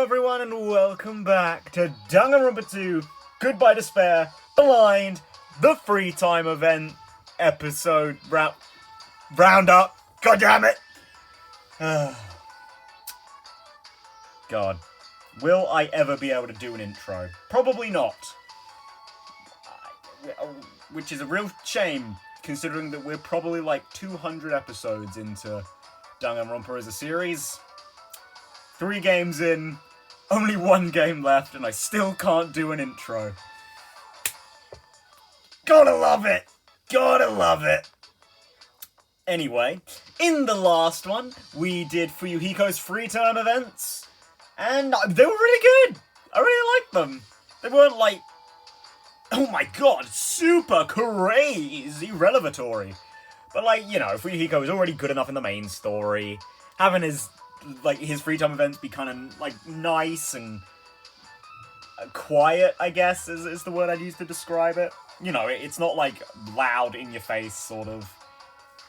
everyone, and welcome back to Danganronpa 2, Goodbye Despair, Blind, the Free Time Event episode roundup. God damn it! God. Will I ever be able to do an intro? Probably not. Which is a real shame, considering that we're probably like 200 episodes into Danganronpa as a series. 3 games in, only 1 game left, and I still can't do an intro. Gotta love it! Gotta love it! Anyway, in the last one, we did Fuyuhiko's free term events, and they were really good! I really liked them. They weren't like, oh my god, super crazy revelatory. But like, you know, Fuyuhiko was already good enough in the main story. Having his free time events be kind of like nice and quiet, I guess, is the word I'd use to describe it. You know, it's not like loud in your face sort of,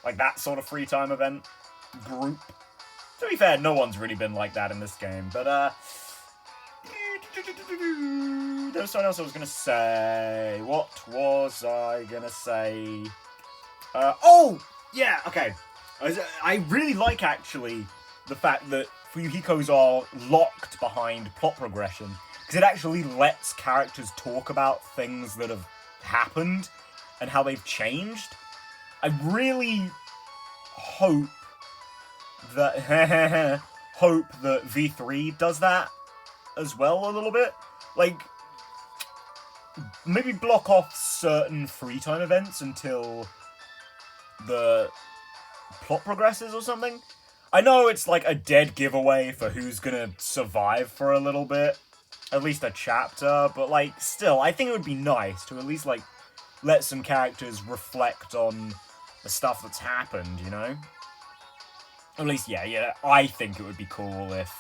like that sort of free time event group. To be fair, no one's really been like that in this game, but there was something else I was gonna say. What was I gonna say? Oh! Yeah, okay. I really like, actually, the fact that Fuyuhiko's are locked behind plot progression, because it actually lets characters talk about things that have happened and how they've changed. I really hope that V3 does that as well a little bit. Like, maybe block off certain free time events until the plot progresses or something. I know it's like a dead giveaway for who's gonna survive for a little bit, at least a chapter, but like, still, I think it would be nice to at least like let some characters reflect on the stuff that's happened, you know? At least, yeah, I think it would be cool if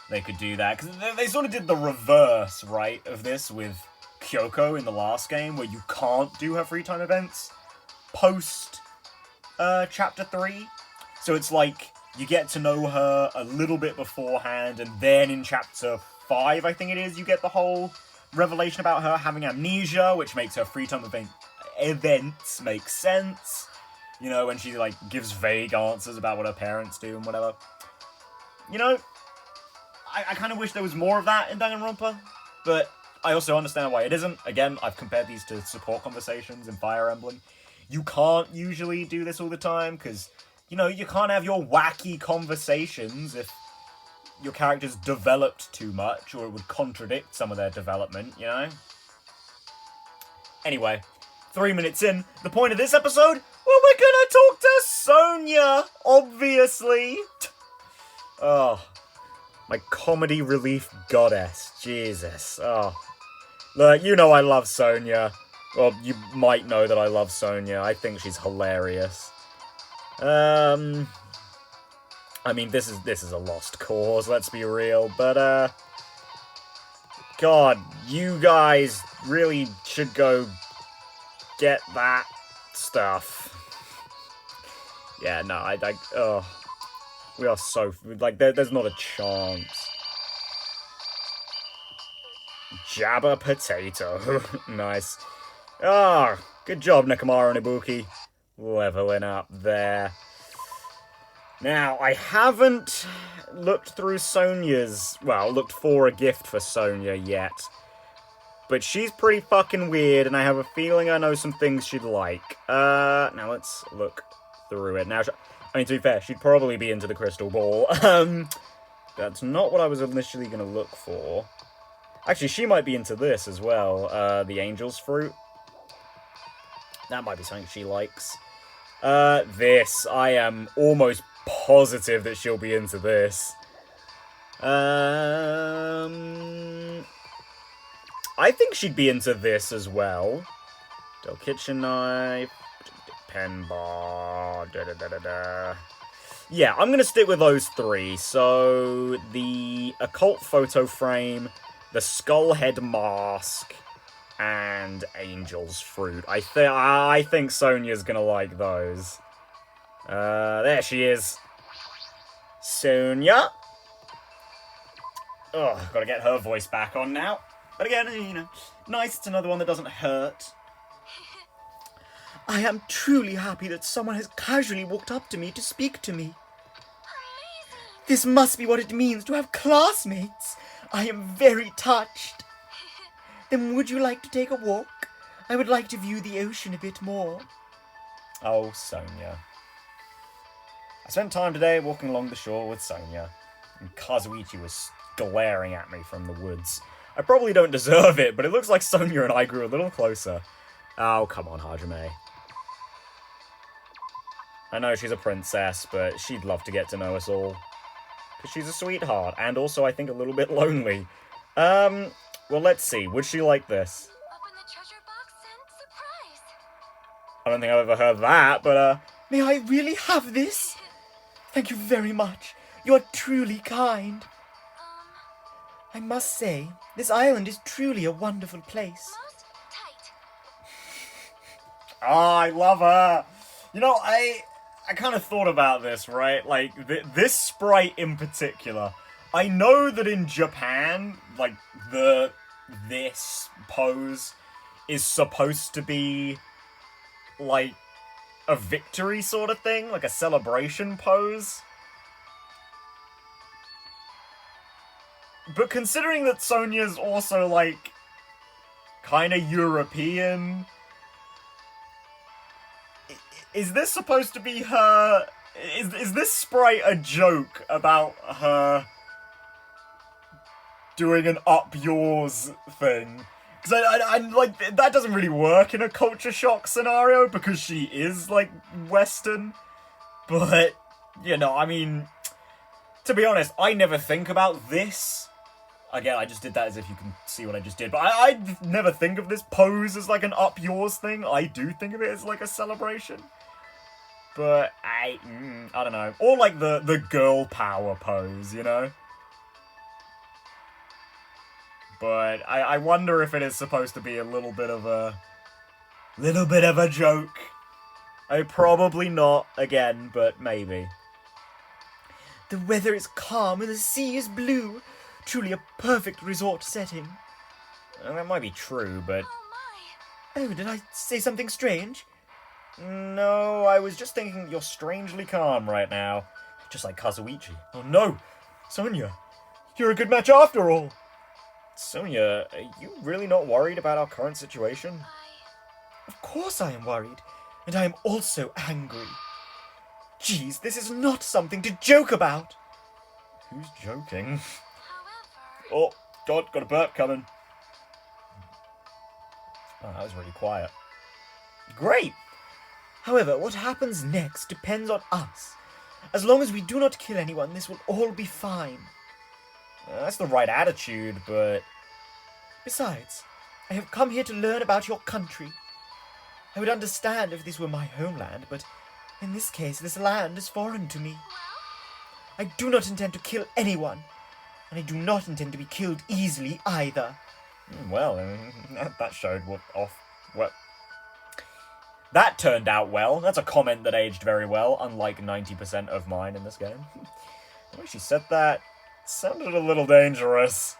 they could do that, because they sort of did the reverse, right, of this with Kyoko in the last game, where you can't do her free time events post chapter 3. So it's like, you get to know her a little bit beforehand, and then in chapter 5, I think it is, you get the whole revelation about her having amnesia, which makes her free time events make sense. You know, when she, like, gives vague answers about what her parents do and whatever. You know, I kind of wish there was more of that in Danganronpa, but I also understand why it isn't. Again, I've compared these to support conversations in Fire Emblem. You can't usually do this all the time, because, you know, you can't have your wacky conversations if your character's developed too much, or it would contradict some of their development, you know? Anyway, 3 minutes in, the point of this episode, well, we're gonna talk to Sonia, obviously. Oh, my comedy relief goddess, Jesus. Oh, look, you know I love Sonia. Well, you might know that I love Sonia. I think she's hilarious. I mean, this is a lost cause, let's be real, but, God, you guys really should go get that stuff. Yeah, no, we are so, like, there's not a chance. Jabba potato. Nice. Ah, good job, Nekomaru and Ibuki. Leveling up there. Now, I haven't looked through looked for a gift for Sonia yet. But she's pretty fucking weird, and I have a feeling I know some things she'd like. Now let's look through it. Now, I mean, to be fair, she'd probably be into the crystal ball. That's not what I was initially going to look for. Actually, she might be into this as well, the angel's fruit. That might be something she likes. This. I am almost positive that she'll be into this. I think she'd be into this as well. Del kitchen knife, pen bar, Yeah, I'm gonna stick with those 3. So, the occult photo frame, the skull head mask, and angel's fruit. I think Sonia's gonna like those. There she is. Sonia? Oh, gotta get her voice back on now. But again, you know, nice, it's another one that doesn't hurt. I am truly happy that someone has casually walked up to me to speak to me. Amazing. This must be what it means to have classmates. I am very touched. Then would you like to take a walk? I would like to view the ocean a bit more. Oh, Sonia. I spent time today walking along the shore with Sonia, and Kazuichi was glaring at me from the woods. I probably don't deserve it, but it looks like Sonia and I grew a little closer. Oh, come on, Hajime. I know she's a princess, but she'd love to get to know us all. Because she's a sweetheart, and also I think a little bit lonely. Well, let's see. Would she like this? Open the treasure box and surprise. I don't think I've ever heard that, but, May I really have this? Thank you very much. You are truly kind. I must say, this island is truly a wonderful place. Most tight. Oh, I love her. You know, I kind of thought about this, right? Like, this sprite in particular. I know that in Japan, like, this pose is supposed to be, like, a victory sort of thing. Like a celebration pose. But considering that Sonia's also, like, kind of European, is this supposed to be her... Is this sprite a joke about her doing an up yours thing? Because I like, that doesn't really work in a culture shock scenario, because she is, like, Western. But, you know, I mean, to be honest, I never think about this. Again, I just did that as if you can see what I just did. But I never think of this pose as, like, an up yours thing. I do think of it as, like, a celebration. But I don't know. Or, like, the girl power pose, you know? But I wonder if it is supposed to be a little bit of a joke. Probably not, again, but maybe. The weather is calm and the sea is blue. Truly a perfect resort setting. That might be true, but... Oh my. Oh, did I say something strange? No, I was just thinking you're strangely calm right now. Just like Kazuichi. Oh no! Sonia! You're a good match after all! Sonia, are you really not worried about our current situation? Of course I am worried. And I am also angry. Geez, this is not something to joke about. Who's joking? However... Oh, God, got a burp coming. Oh, that was really quiet. Great! However, what happens next depends on us. As long as we do not kill anyone, this will all be fine. That's the right attitude, but... Besides, I have come here to learn about your country. I would understand if this were my homeland, but in this case, this land is foreign to me. I do not intend to kill anyone, and I do not intend to be killed easily either. Well, that showed what... That turned out well. That's a comment that aged very well, unlike 90% of mine in this game. The way she said that sounded a little dangerous.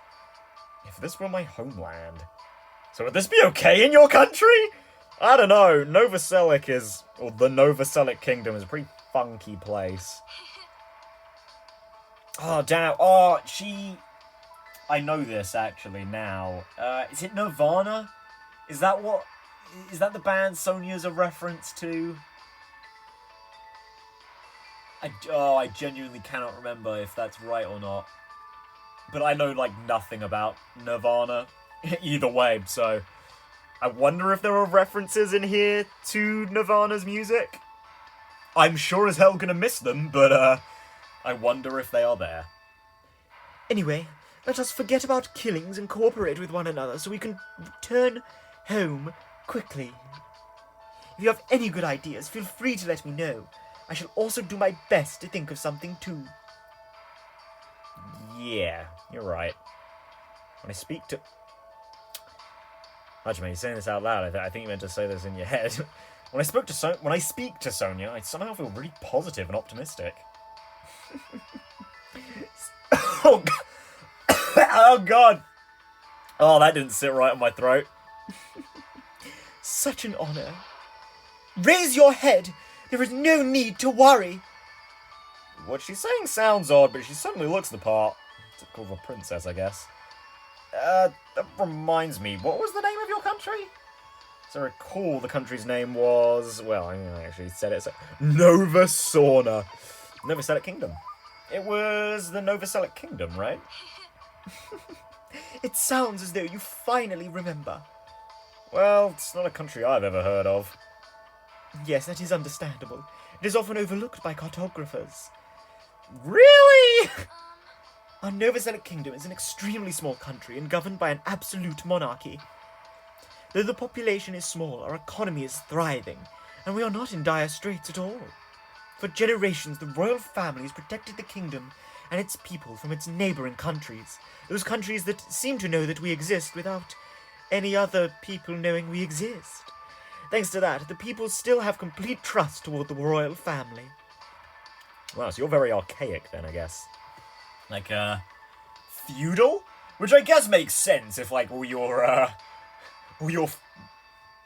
If this were my homeland. So would this be okay in your country? I don't know. The Novoselic Kingdom is a pretty funky place. Oh, damn. Oh, I know this, actually, now. Is it Nirvana? Is that the band Sonia's a reference to? I genuinely cannot remember if that's right or not. But I know, like, nothing about Nirvana either way, so... I wonder if there are references in here to Nirvana's music. I'm sure as hell gonna miss them, but, I wonder if they are there. Anyway, let us forget about killings and cooperate with one another so we can return home quickly. If you have any good ideas, feel free to let me know. I shall also do my best to think of something too. Yeah, you're right. When I speak to... Hajime, you're saying this out loud. I think you meant to say this in your head. When I speak to Sonia, I somehow feel really positive and optimistic. Oh, Oh, God. Oh, that didn't sit right on my throat. Such an honor. Raise your head. There is no need to worry. What she's saying sounds odd, but she certainly looks the part. Typical of a princess, I guess. That reminds me, what was the name of your country? As I recall, the country's name was... Well, I actually said it. Nova Sauna. Nova Selic Kingdom. It was the Nova Selic Kingdom, right? It sounds as though you finally remember. Well, it's not a country I've ever heard of. Yes, that is understandable. It is often overlooked by cartographers. Really? Our Nova Selic Kingdom is an extremely small country and governed by an absolute monarchy. Though the population is small, our economy is thriving, and we are not in dire straits at all. For generations, the royal family has protected the kingdom and its people from its neighbouring countries, those countries that seem to know that we exist without any other people knowing we exist. Thanks to that, the people still have complete trust toward the royal family. Wow, so you're very archaic then, I guess. Like, feudal? Which I guess makes sense if, like, all your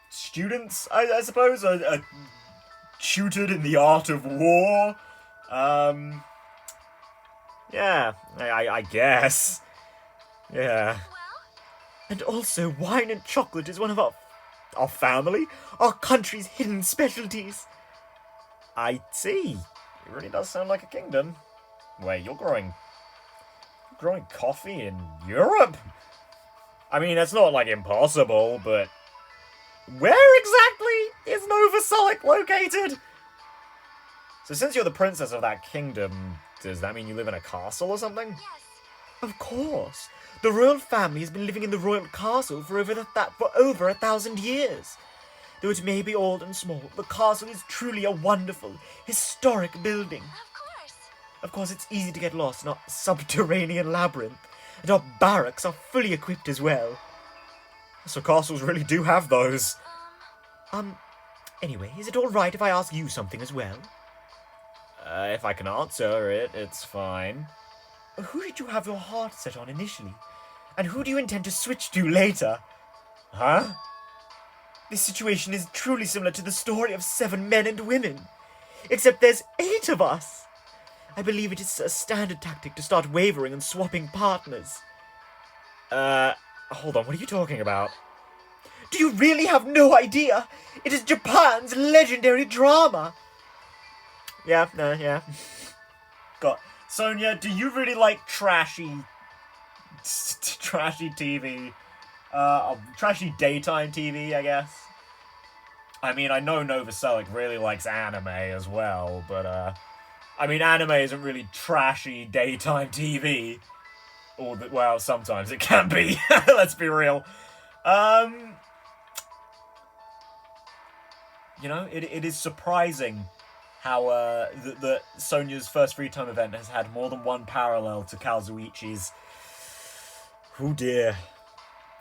students, I suppose, are tutored in the art of war. Yeah, I guess. Yeah. And also, wine and chocolate is one of our family, our country's hidden specialties. I see. It really does sound like a kingdom. Wait, you're growing coffee in Europe? I mean, it's not, like, impossible, but... Where exactly is Nova Selic located? So since you're the princess of that kingdom, does that mean you live in a castle or something? Yes. Of course. The royal family has been living in the royal castle for over 1,000 years. Though it may be old and small, the castle is truly a wonderful, historic building. Of course. Of course, it's easy to get lost in our subterranean labyrinth, and our barracks are fully equipped as well. So castles really do have those. Anyway, is it all right if I ask you something as well? If I can answer it, it's fine. Who did you have your heart set on initially? And who do you intend to switch to later? Huh? This situation is truly similar to the story of 7 men and women. Except there's 8 of us. I believe it is a standard tactic to start wavering and swapping partners. Hold on, what are you talking about? Do you really have no idea? It is Japan's legendary drama. Yeah. God, Sonia, do you really like trashy TV? Trashy daytime TV, I guess? I mean, I know Nova Selic really likes anime as well, but, I mean, anime isn't really trashy daytime TV. Well, sometimes it can be. Let's be real. You know, it is surprising how that Sonia's first free time event has had more than one parallel to Kazuichi's. Oh dear.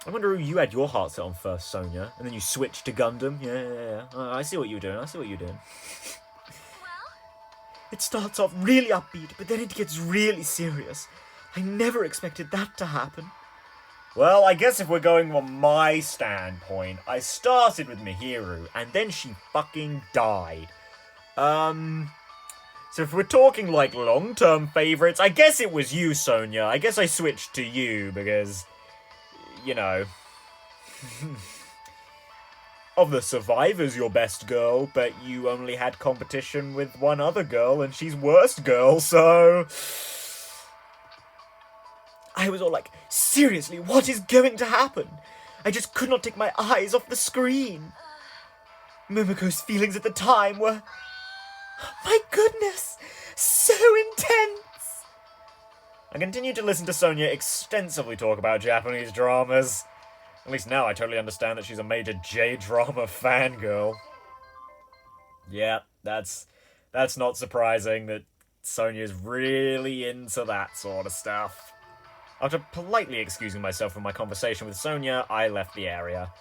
I wonder who you had your heart set on first, Sonia, and then you switched to Gundam. Yeah. I see what you're doing. Well, It starts off really upbeat, but then it gets really serious. I never expected that to happen. Well, I guess if we're going from my standpoint, I started with Mihiru, and then she fucking died. So if we're talking, like, long-term favourites, I guess it was you, Sonia. I guess I switched to you, because, you know... Of the survivors, your best girl, but you only had competition with one other girl, and she's worst girl, so... I was all like, seriously, what is going to happen? I just could not take my eyes off the screen. Momoko's feelings at the time were... My goodness, so intense. I continued to listen to Sonia extensively talk about Japanese dramas. At least now I totally understand that she's a major J-drama fangirl. Yeah, that's not surprising that Sonia's really into that sort of stuff. After politely excusing myself from my conversation with Sonia, I left the area.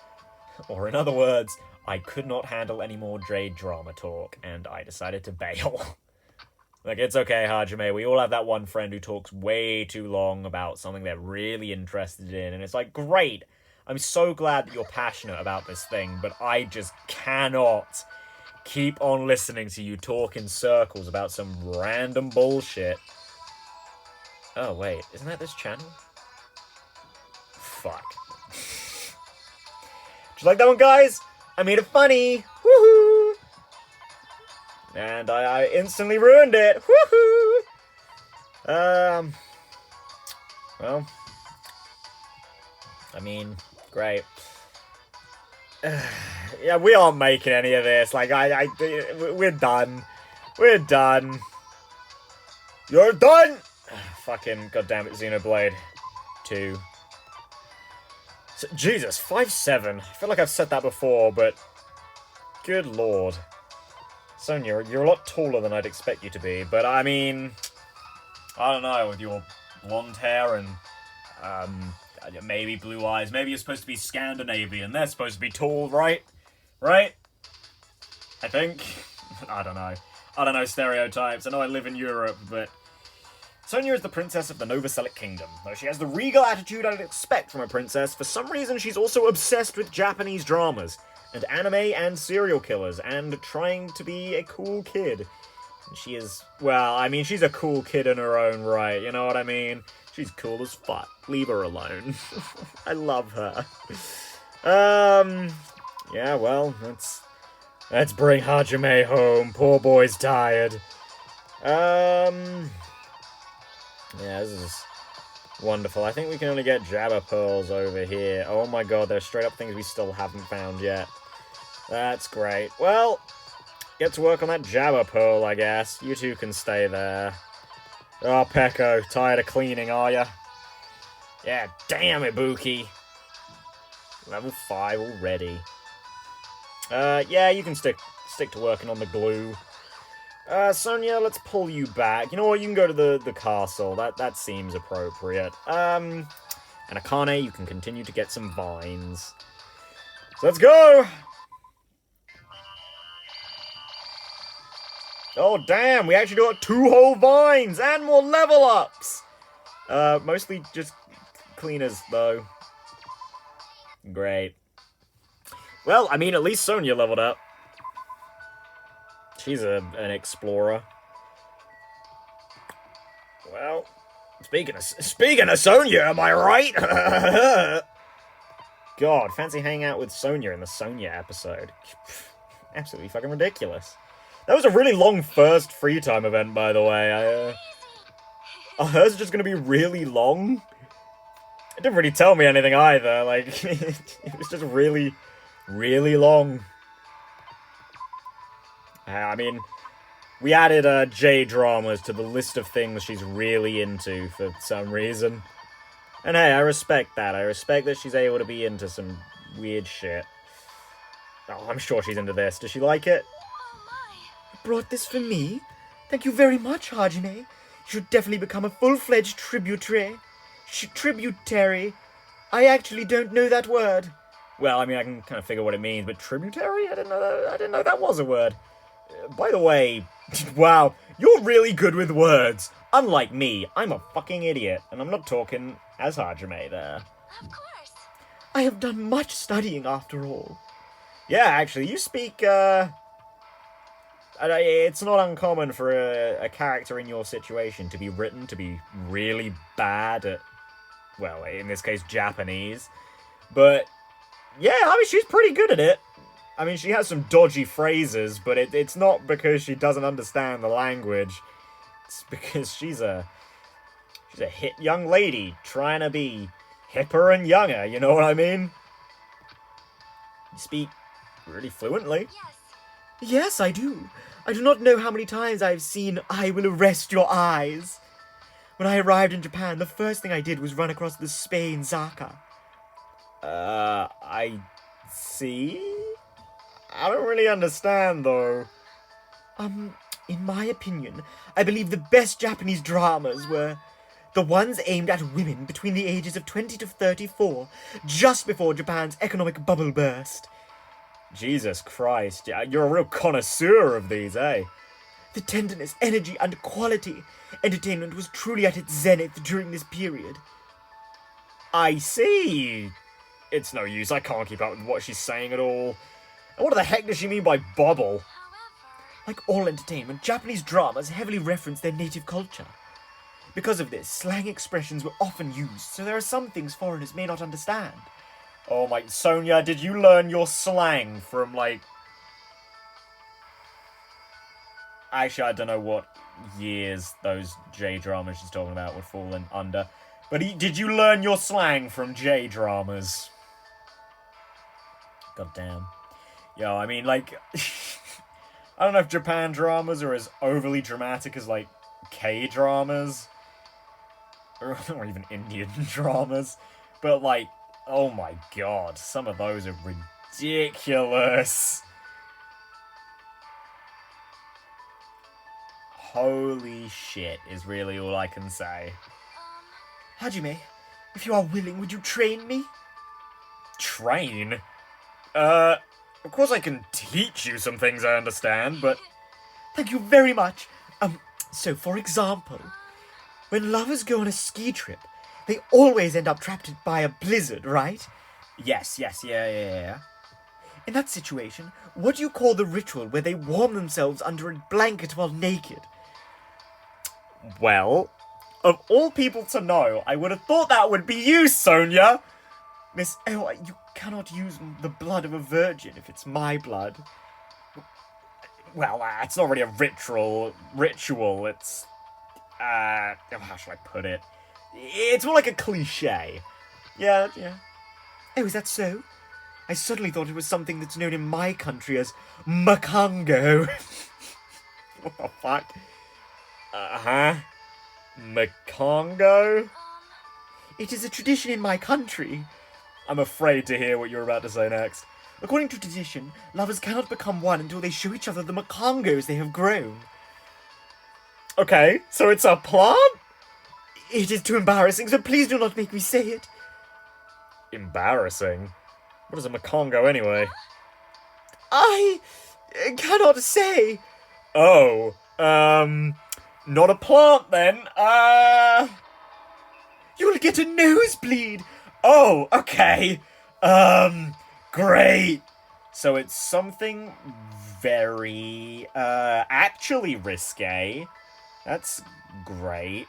Or in other words, I could not handle any more J-drama talk, and I decided to bail. Like, it's okay, Hajime. We all have that one friend who talks way too long about something they're really interested in, and it's like, great. I'm so glad that you're passionate about this thing, but I just cannot keep on listening to you talk in circles about some random bullshit. Oh, wait. Isn't that this channel? Fuck. Did you like that one, guys? I made it funny. Woohoo! And I instantly ruined it. Woohoo! Well, I mean, great. Yeah, we aren't making any of this. Like, we're done. We're done. You're done! Fucking goddamn it, Xenoblade 2. So, Jesus, 5'7". I feel like I've said that before, but good lord. Sonia, you're a lot taller than I'd expect you to be, but I mean, I don't know, with your blonde hair and maybe blue eyes, maybe you're supposed to be Scandinavian. They're supposed to be tall, right? Right? I think. I don't know. I don't know stereotypes. I know I live in Europe, but Sonia is the princess of the Novoselic Kingdom. Though she has the regal attitude I'd expect from a princess, for some reason she's also obsessed with Japanese dramas, and anime and serial killers, and trying to be a cool kid. And she is, well, I mean, she's a cool kid in her own right, you know what I mean? She's cool as fuck. Leave her alone. I love her. Yeah, well, let's bring Hajime home. Poor boy's tired. Yeah, this is wonderful. I think we can only get Jabba Pearls over here. Oh my god, there's straight up things we still haven't found yet. That's great. Well, get to work on that Jabba Pearl, I guess. You two can stay there. Oh, Pecco, tired of cleaning, are ya? Yeah, damn Ibuki. Level 5 already. Yeah, you can stick to working on the glue. Sonia, let's pull you back. You know what, you can go to the castle. That seems appropriate. And Akane, you can continue to get some vines. So let's go! Oh, damn, we actually got 2 whole vines and more level ups! Mostly just cleaners, though. Great. Well, I mean, at least Sonia leveled up. She's an explorer. Well, speaking of Sonia, am I right? God, fancy hanging out with Sonia in the Sonia episode. Absolutely fucking ridiculous. That was a really long first free time event, by the way. Are hers just gonna be really long? It didn't really tell me anything either. Like, it was just really, really long. I mean, we added J-dramas to the list of things she's really into for some reason. And hey, I respect that. I respect that she's able to be into some weird shit. Oh, I'm sure she's into this. Does she like it? You brought this for me? Thank you very much, Hajime. You should definitely become a full-fledged tributary. Tributary. I actually don't know that word. Well, I mean, I can kind of figure what it means, but tributary? I didn't know that was a word. By the way, wow, you're really good with words. Unlike me, I'm a fucking idiot, and I'm not talking as Hajime there. Of course. I have done much studying after all. Yeah, actually, you speak, it's not uncommon for a character in your situation to be written to be really bad at, well, in this case, Japanese. But, yeah, I mean, she's pretty good at it. I mean, she has some dodgy phrases, but it's not because she doesn't understand the language. It's because she's a hip young lady trying to be hipper and younger, you know what I mean? You speak really fluently. Yes. Yes, I do. I do not know how many times I've seen I Will Arrest Your Eyes. When I arrived in Japan, the first thing I did was run across the Spain Zaka. I see? I don't really understand, though. In my opinion, I believe the best Japanese dramas were the ones aimed at women between the ages of 20 to 34, just before Japan's economic bubble burst. Jesus Christ, you're a real connoisseur of these, eh? The tenderness, energy, and quality. Entertainment was truly at its zenith during this period. I see. It's no use, I can't keep up with what she's saying at all. And what the heck does she mean by bubble? However, Like all entertainment, Japanese dramas heavily reference their native culture. Because of this, slang expressions were often used, so there are some things foreigners may not understand. Oh my, Sonia, did you learn your slang from, like... Actually, I don't know what years those J-dramas she's talking about would fall in under. But did you learn your slang from J-dramas? God damn. Yo, I mean, like... I don't know if Japan dramas are as overly dramatic as, like, K-dramas. Or even Indian dramas. But, like, oh my god, some of those are ridiculous. Holy shit is really all I can say. Hajime, if you are willing, would you train me? Train? Of course I can teach you some things I understand, but... Thank you very much. So for example, when lovers go on a ski trip, they always end up trapped by a blizzard, right? Yes, yeah. In that situation, what do you call the ritual where they warm themselves under a blanket while naked? Well, of all people to know, I would have thought that would be you, Sonia! Miss, oh, you cannot use the blood of a virgin if it's my blood. Well, it's not really a ritual, it's... how shall I put it? It's more like a cliche. Yeah. Oh, is that so? I suddenly thought it was something that's known in my country as Makongo. What the fuck? Makongo? It is a tradition in my country. I'm afraid to hear what you're about to say next. According to tradition, lovers cannot become one until they show each other the Makongos they have grown. Okay, so it's a plant? It is too embarrassing, so please do not make me say it. Embarrassing? What is a Makongo anyway? I cannot say. Oh, not a plant then. You'll get a nosebleed. Oh, okay. Great. So it's something very, actually risque. That's great.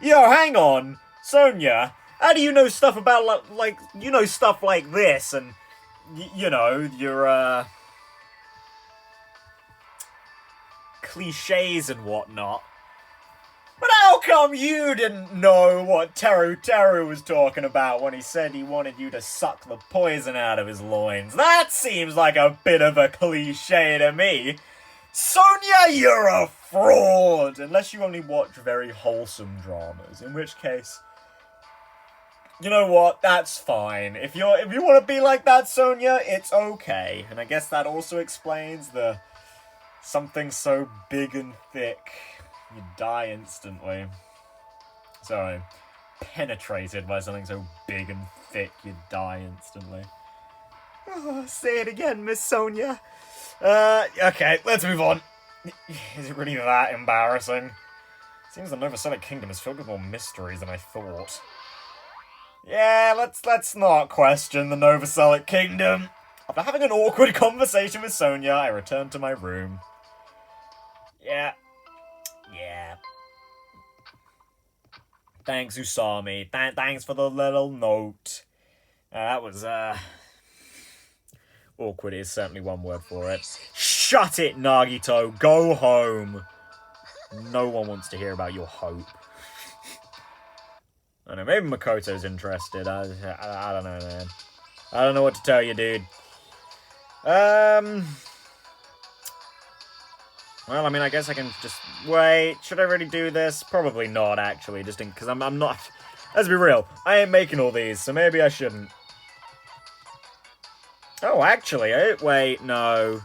Yo, hang on. Sonia, how do you know stuff about, like, you know stuff like this and, you know, your, cliches and whatnot? But how come you didn't know what Teru was talking about when he said he wanted you to suck the poison out of his loins? That seems like a bit of a cliche to me. Sonia, you're a fraud! Unless you only watch very wholesome dramas, in which case... You know what? That's fine. If you want to be like that, Sonia, it's okay. And I guess that also explains the... something so big and thick... You die instantly. Sorry. Penetrated by something so big and thick, you die instantly. Oh, say it again, Miss Sonia. Okay, let's move on. Is it really that embarrassing? Seems the Novoselic Kingdom is filled with more mysteries than I thought. Yeah, let's not question the Novoselic Kingdom. After having an awkward conversation with Sonia, I returned to my room. Yeah. Thanks, Usami. Thanks for the little note. That was, awkward is certainly one word for it. Shut it, Nagito! Go home! No one wants to hear about your hope. I don't know, maybe Makoto's interested. I don't know, man. I don't know what to tell you, dude. Well, I mean, I guess I can just... Wait, should I really do this? Probably not, actually, just because I'm not... Let's be real, I ain't making all these, so maybe I shouldn't. Oh, actually, wait, no.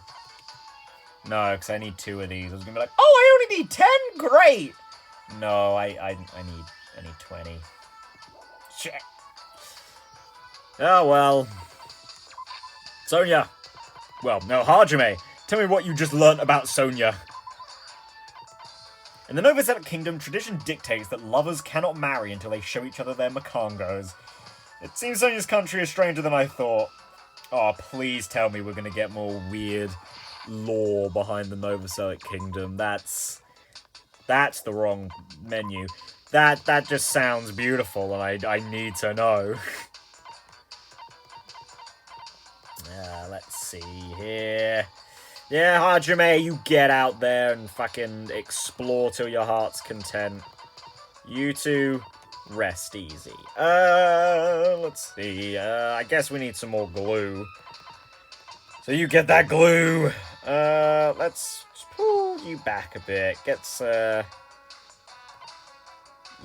No, because I need 2 of these. I was gonna be like, oh, I only need 10? Great! No, I need 20. Shit. Oh, well. Sonia. Well, no, Hajime. Tell me what you just learnt about Sonia. In the Novoselic Kingdom, tradition dictates that lovers cannot marry until they show each other their makangos. It seems Sonia's country is stranger than I thought. Oh, please tell me we're gonna get more weird lore behind the Novoselic Kingdom. That's the wrong menu. That just sounds beautiful, and I need to know. Let's see here. Yeah, Hajime, you get out there and fucking explore till your heart's content. You two, rest easy. Let's see. I guess we need some more glue. So you get that glue. Let's pull you back a bit.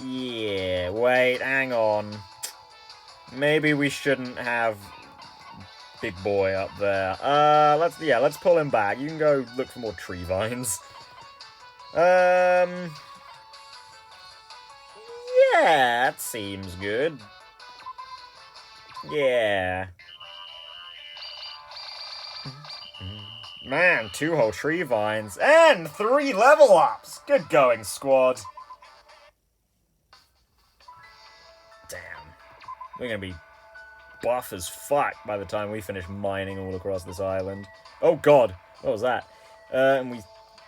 Yeah, wait, hang on. Maybe we shouldn't have big boy up there. Let's pull him back. You can go look for more tree vines. Yeah, that seems good. Yeah. Man, 2 whole tree vines and 3 level ups. Good going, squad. Damn. We're gonna be buff as fuck by the time we finish mining all across this island. Oh god, what was that? And we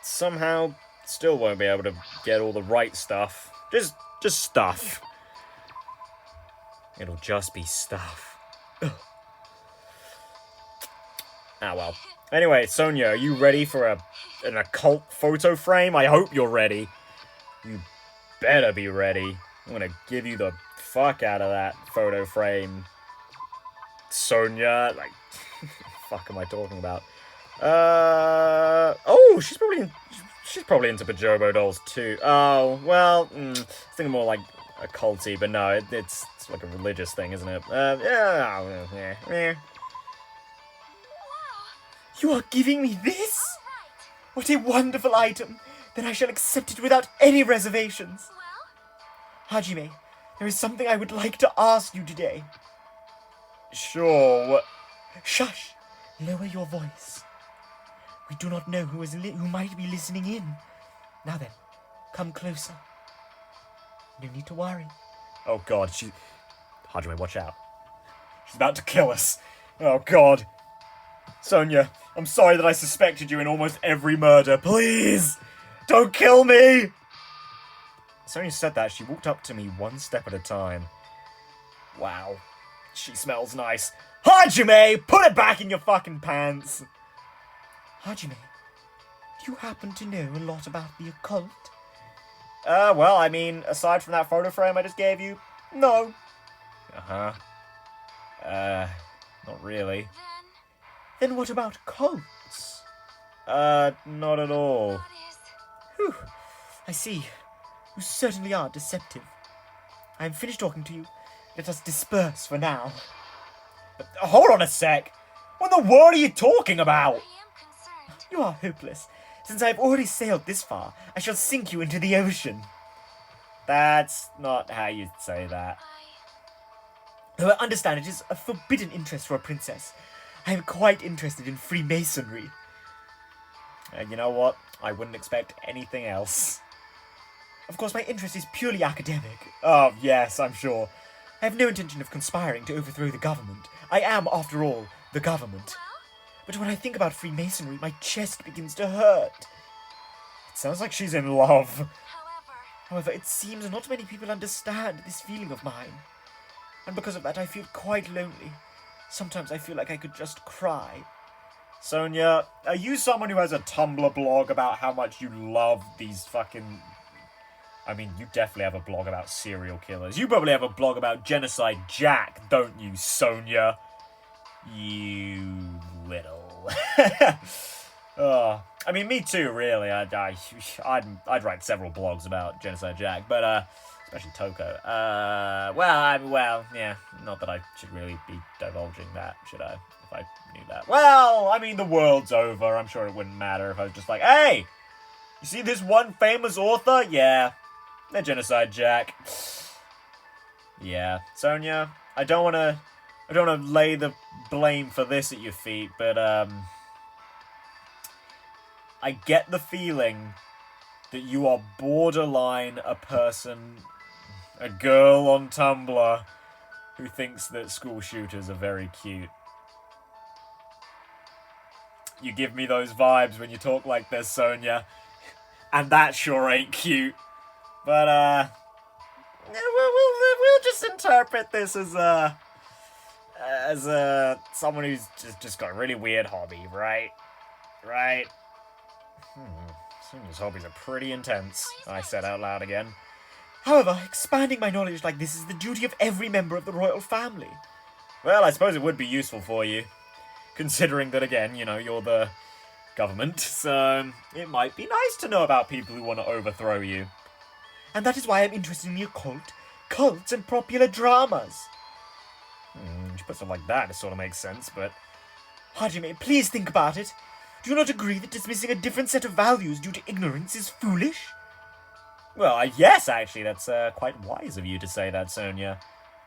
somehow still won't be able to get all the right stuff. Just stuff. It'll just be stuff. Ah well. Anyway, Sonia, are you ready for an occult photo frame? I hope you're ready. You better be ready. I'm gonna give you the fuck out of that photo frame. Sonia, like, fuck am I talking about? Oh, she's probably into Pajobo dolls too. Oh, well, I was thinking more like occulty, but no, it's like a religious thing, isn't it? Yeah. You are giving me this? What a wonderful item. Then I shall accept it without any reservations. Well? Hajime, there is something I would like to ask you today. Sure, what? Shush! Lower your voice. We do not know who might be listening in. Now then, come closer. No need to worry. Oh god, Hajime, watch out. She's about to kill us. Oh god. Sonia, I'm sorry that I suspected you in almost every murder. Please! Don't kill me! Sonia said that, she walked up to me one step at a time. Wow. She smells nice. Hajime! Put it back in your fucking pants! Hajime, do you happen to know a lot about the occult? Well, I mean, aside from that photo frame I just gave you, no. Uh-huh. Not really. Then what about cults? Not at all. That is... Whew, I see. You certainly are deceptive. I am finished talking to you. Let us disperse for now. Hold on a sec. What in the world are you talking about? I am concerned. You are hopeless. Since I have already sailed this far, I shall sink you into the ocean. That's not how you say that. Though I understand it is a forbidden interest for a princess, I am quite interested in Freemasonry. And you know what? I wouldn't expect anything else. Of course, my interest is purely academic. Oh, yes, I'm sure. I have no intention of conspiring to overthrow the government. I am, after all, the government. But when I think about Freemasonry, my chest begins to hurt. It sounds like she's in love. However, it seems not many people understand this feeling of mine. And because of that, I feel quite lonely. Sometimes I feel like I could just cry. Sonia, are you someone who has a Tumblr blog about how much you love these fucking... I mean, you definitely have a blog about serial killers. You probably have a blog about Genocide Jack, don't you, Sonia? You little... I mean, me too, really. I'd write several blogs about Genocide Jack, but, especially Toko. Yeah, not that I should really be divulging that, should I? If I knew that. Well, I mean, the world's over. I'm sure it wouldn't matter if I was just like, hey, you see this one famous author? Yeah, they're Genocide Jack. Yeah, Sonia, I don't want to lay the blame for this at your feet, but, I get the feeling that you are borderline a girl on Tumblr who thinks that school shooters are very cute. You give me those vibes when you talk like this, Sonia. And that sure ain't cute. But, we'll just interpret this as someone who's just got a really weird hobby, right? Right? Sonia's hobbies are pretty intense, I said out loud again. However, expanding my knowledge like this is the duty of every member of the royal family. Well, I suppose it would be useful for you. Considering that, again, you know, you're the government, so it might be nice to know about people who want to overthrow you. And that is why I'm interested in the occult, cults, and popular dramas. She puts it like that, it sort of makes sense, but... Hajime, please think about it. Do you not agree that dismissing a different set of values due to ignorance is foolish? Well, yes, actually, that's quite wise of you to say that, Sonia.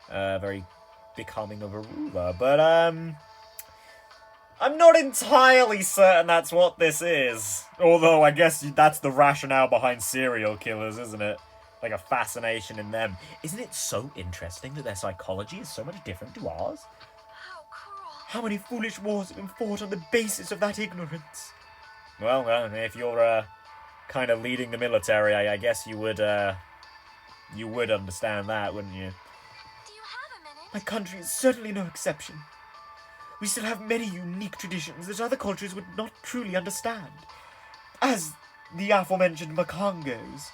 Very becoming of a ruler, but, I'm not entirely certain that's what this is. Although, I guess that's the rationale behind serial killers, isn't it? Like a fascination in them. Isn't it so interesting that their psychology is so much different to ours? How cruel. How many foolish wars have been fought on the basis of that ignorance? Well, if you're, kind of leading the military, I guess you would understand that, wouldn't you? Do you have a minute? My country is certainly no exception. We still have many unique traditions that other cultures would not truly understand. As the aforementioned Makongos.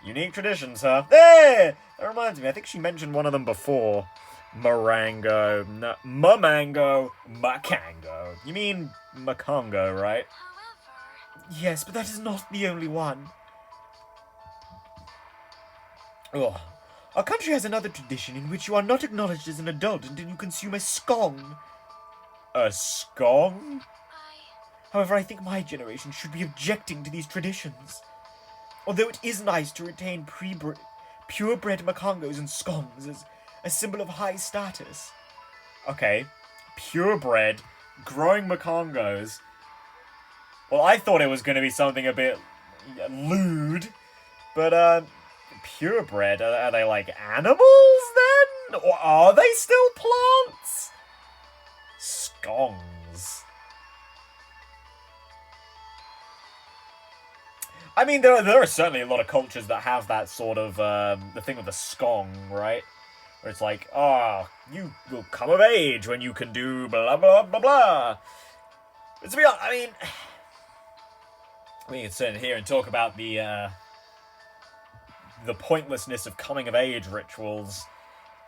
Unique traditions, huh? That reminds me, I think she mentioned one of them before. Marango, Mamango, Makango. You mean Makongo, right? However, Yes, but that is not the only one. Ugh. Our country has another tradition in which you are not acknowledged as an adult until you consume a scone. A scone? However, I think my generation should be objecting to these traditions. Although it is nice to retain purebred Makongos and scones as a symbol of high status. Okay, purebred, growing Makongos. Well, I thought it was going to be something a bit lewd, but, purebred, are they like animals then? Or are they still plants? Scones. I mean, there are certainly a lot of cultures that have that sort of, the thing with the scone, right? Where it's like, you will come of age when you can do blah, blah, blah, blah. But to be honest, I mean, we can sit here and talk about the pointlessness of coming of age rituals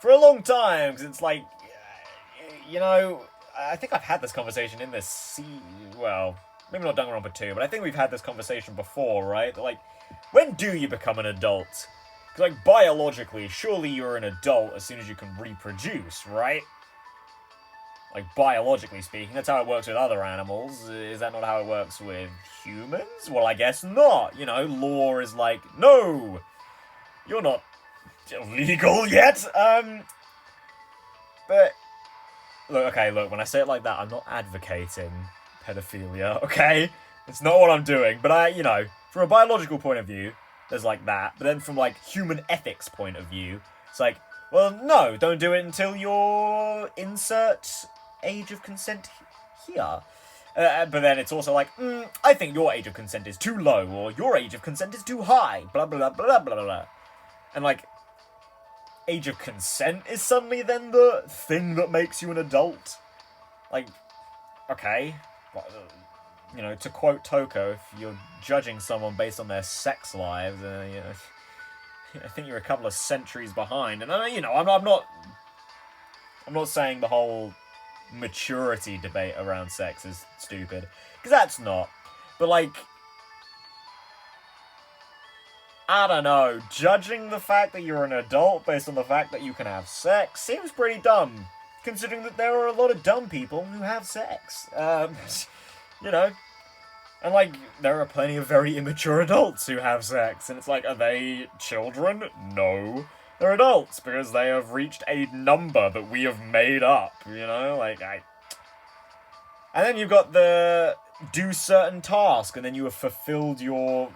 for a long time, because it's like, you know, I think I've had this conversation in this well, maybe not Danganronpa 2, but I think we've had this conversation before, right? Like, when do you become an adult? Because, like, biologically, surely you're an adult as soon as you can reproduce, right? Like, biologically speaking, that's how it works with other animals. Is that not how it works with humans? Well, I guess not. You know, law is like, no! You're not legal yet! But, look, when I say it like that, I'm not advocating pedophilia, okay? It's not what I'm doing, but you know, from a biological point of view, there's like that, but then from, like, human ethics point of view, it's like, well, no, don't do it until your insert age of consent here. But then it's also like, I think your age of consent is too low, or your age of consent is too high, blah, blah, blah, blah, blah, blah. And, like, age of consent is suddenly then the thing that makes you an adult. Like, okay, you know, to quote Toko, if you're judging someone based on their sex lives, you know, I think you're a couple of centuries behind. And you know, I'm not saying the whole maturity debate around sex is stupid, because that's not. But like, I don't know, judging the fact that you're an adult based on the fact that you can have sex seems pretty dumb, considering that there are a lot of dumb people who have sex. You know, and like, there are plenty of very immature adults who have sex, and it's like, are they children? No. They're adults, because they have reached a number that we have made up, you know, like, And then you've got the do certain task, and then you have fulfilled your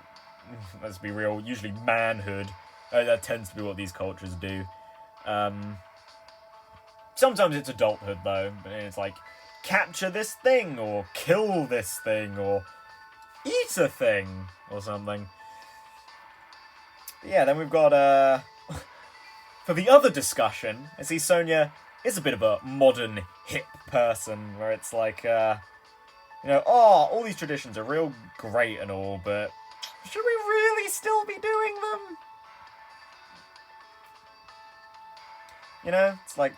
let's be real, usually manhood. That tends to be what these cultures do. Sometimes it's adulthood, though. It's like, capture this thing, or kill this thing, or eat a thing, or something. Yeah, then we've got, for the other discussion, I see Sonia is a bit of a modern, hip person, where it's like, you know, oh, all these traditions are real great and all, but should we really still be doing them? You know, it's like,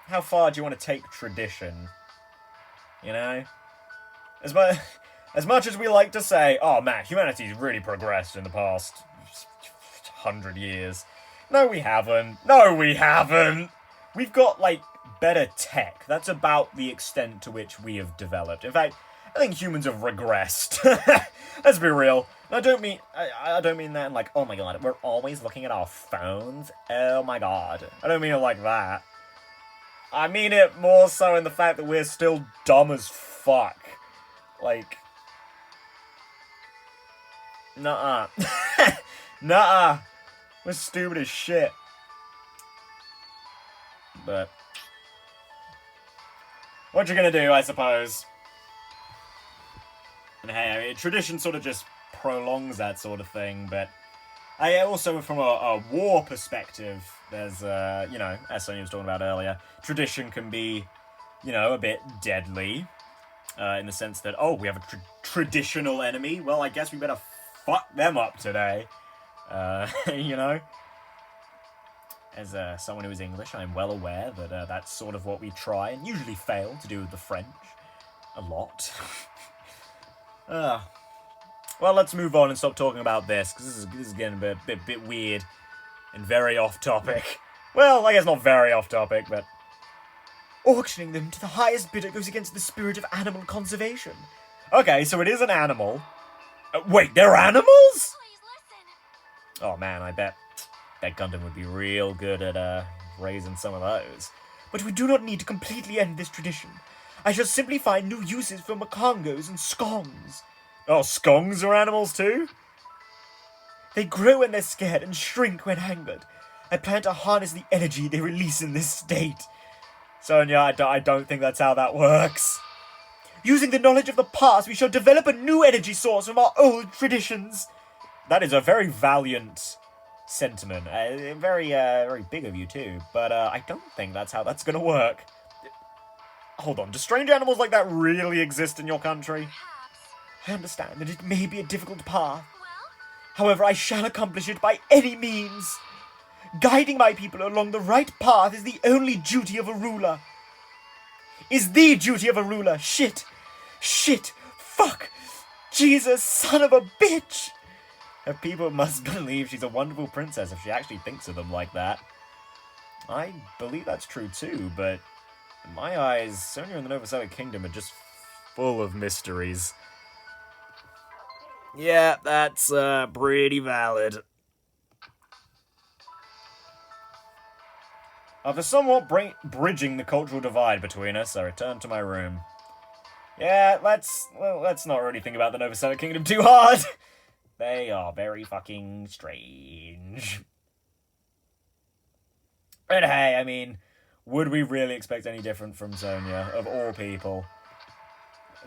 how far do you want to take tradition? You know? As much as we like to say, oh man, humanity's really progressed in the past 100 years. No, we haven't. No, we haven't! We've got, like, better tech. That's about the extent to which we have developed. In fact, I think humans have regressed. Let's be real. I don't mean that in like, oh my god, we're always looking at our phones. Oh my god. I don't mean it like that. I mean it more so in the fact that we're still dumb as fuck. Like, nuh-uh. Nuh-uh. We're stupid as shit. But what you gonna do, I suppose? And hey, I mean, tradition sort of just prolongs that sort of thing, but I also, from a war perspective, there's, you know, as Sonia was talking about earlier, tradition can be, you know, a bit deadly, in the sense that, oh, we have a traditional enemy, well, I guess we better fuck them up today, you know? As someone who is English, I'm well aware that that's sort of what we try, and usually fail, to do with the French. A lot. Well, let's move on and stop talking about this, because this is getting a bit weird and very off-topic. Well, I guess not very off-topic, but... Auctioning them to the highest bidder goes against the spirit of animal conservation. Okay, so it is an animal. Wait, they're animals?! Please listen. Oh man, I bet Gundam would be real good at, raising some of those. But we do not need to completely end this tradition. I shall simply find new uses for makongos and skongs. Oh, skongs are animals too? They grow when they're scared and shrink when angered. I plan to harness the energy they release in this state. Sonia, I don't think that's how that works. Using the knowledge of the past, we shall develop a new energy source from our old traditions. That is a very valiant sentiment. Very big of you too. But I don't think that's how that's gonna work. Hold on, do strange animals like that really exist in your country? Perhaps. I understand that it may be a difficult path. Well, However, I shall accomplish it by any means. Guiding my people along the right path is the only duty of a ruler. Is the duty of a ruler. Shit. Fuck. Jesus, son of a bitch. Her people must believe she's a wonderful princess if she actually thinks of them like that. I believe that's true too, but in my eyes, Sonia and the Novosellic Kingdom are just full of mysteries. Yeah, that's pretty valid. After somewhat bridging the cultural divide between us, I returned to my room. Yeah, let's not really think about the Novosellic Kingdom too hard. They are very fucking strange. And hey, I mean, would we really expect any different from Sonia, of all people?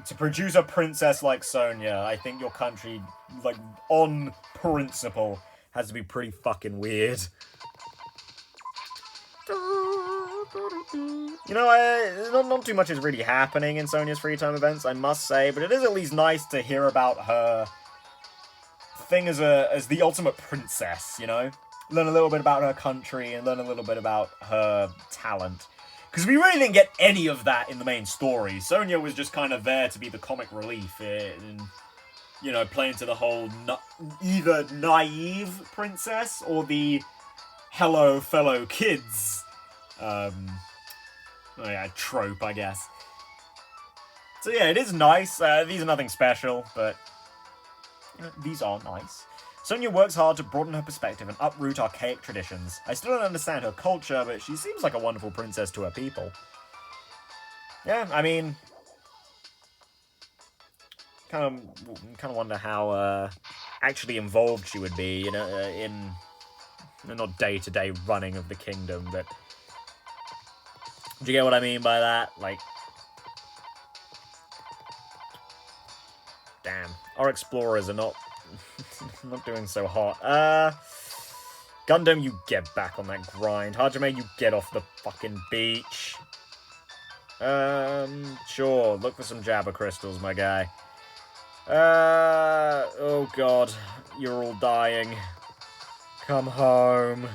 To produce a princess like Sonia, I think your country, like, on principle, has to be pretty fucking weird. You know, not too much is really happening in Sonia's free time events, I must say, but it is at least nice to hear about her thing as the ultimate princess, you know? Learn a little bit about her country and learn a little bit about her talent. Because we really didn't get any of that in the main story. Sonia was just kind of there to be the comic relief and, you know, playing to the whole either naive princess or the hello fellow kids trope, I guess. So yeah, it is nice. These are nothing special, but you know, these are nice. Sonia works hard to broaden her perspective and uproot archaic traditions. I still don't understand her culture, but she seems like a wonderful princess to her people. Yeah, I mean, kind of wonder how actually involved she would be, you know, in not day-to-day running of the kingdom, but do you get what I mean by that? Like, damn, our explorers are not not doing so hot. Gundam, you get back on that grind. Hajime, you get off the fucking beach. Sure, look for some Jabba crystals, my guy. Oh god, you're all dying. Come home.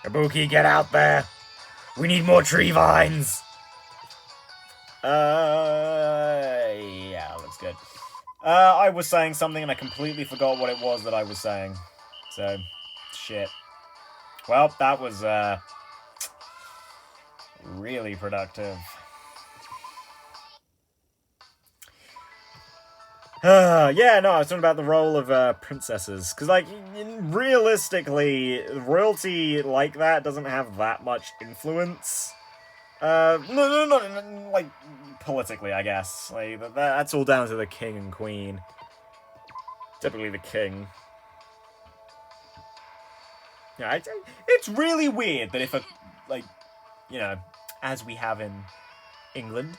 Ibuki, get out there! We need more tree vines! Yeah, looks good. I was saying something and I completely forgot what it was that I was saying. So, shit. Well, that was, really productive. Yeah, no, I was talking about the role of princesses. Because, like, realistically, royalty like that doesn't have that much influence. No, like, politically, I guess. Like, that's all down to the king and queen. Typically the king. Yeah, it's really weird that if a, like, you know, as we have in England,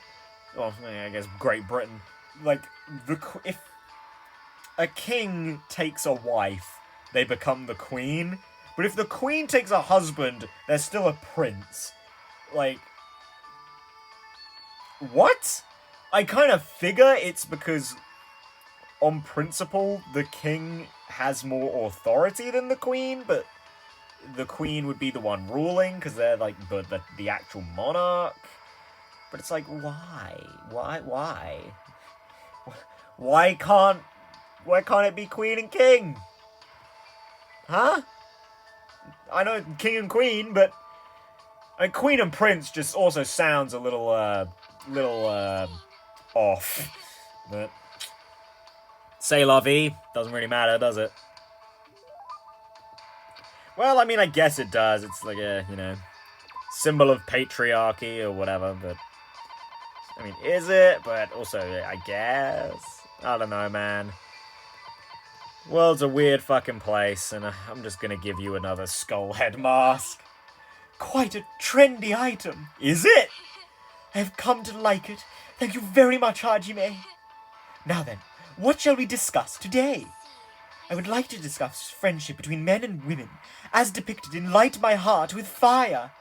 well, I guess Great Britain, like, if a king takes a wife, they become the queen. But if the queen takes a husband, they're still a prince. Like, what? I kind of figure it's because, on principle, the king has more authority than the queen, but the queen would be the one ruling, because they're, like, the actual monarch. But it's like, why? Why? Why can't it be queen and king? Huh? I know king and queen, but queen and prince just also sounds a little off. But c'est la vie. Doesn't really matter, does it? Well, I mean, I guess it does. It's like a, you know, symbol of patriarchy or whatever, but I mean, is it? But also, I guess. I don't know, man. World's a weird fucking place, and I'm just gonna give you another skull head mask. Quite a trendy item. Is it? I have come to like it. Thank you very much, Hajime. Now then, what shall we discuss today? I would like to discuss friendship between men and women, as depicted in Light My Heart with Fire.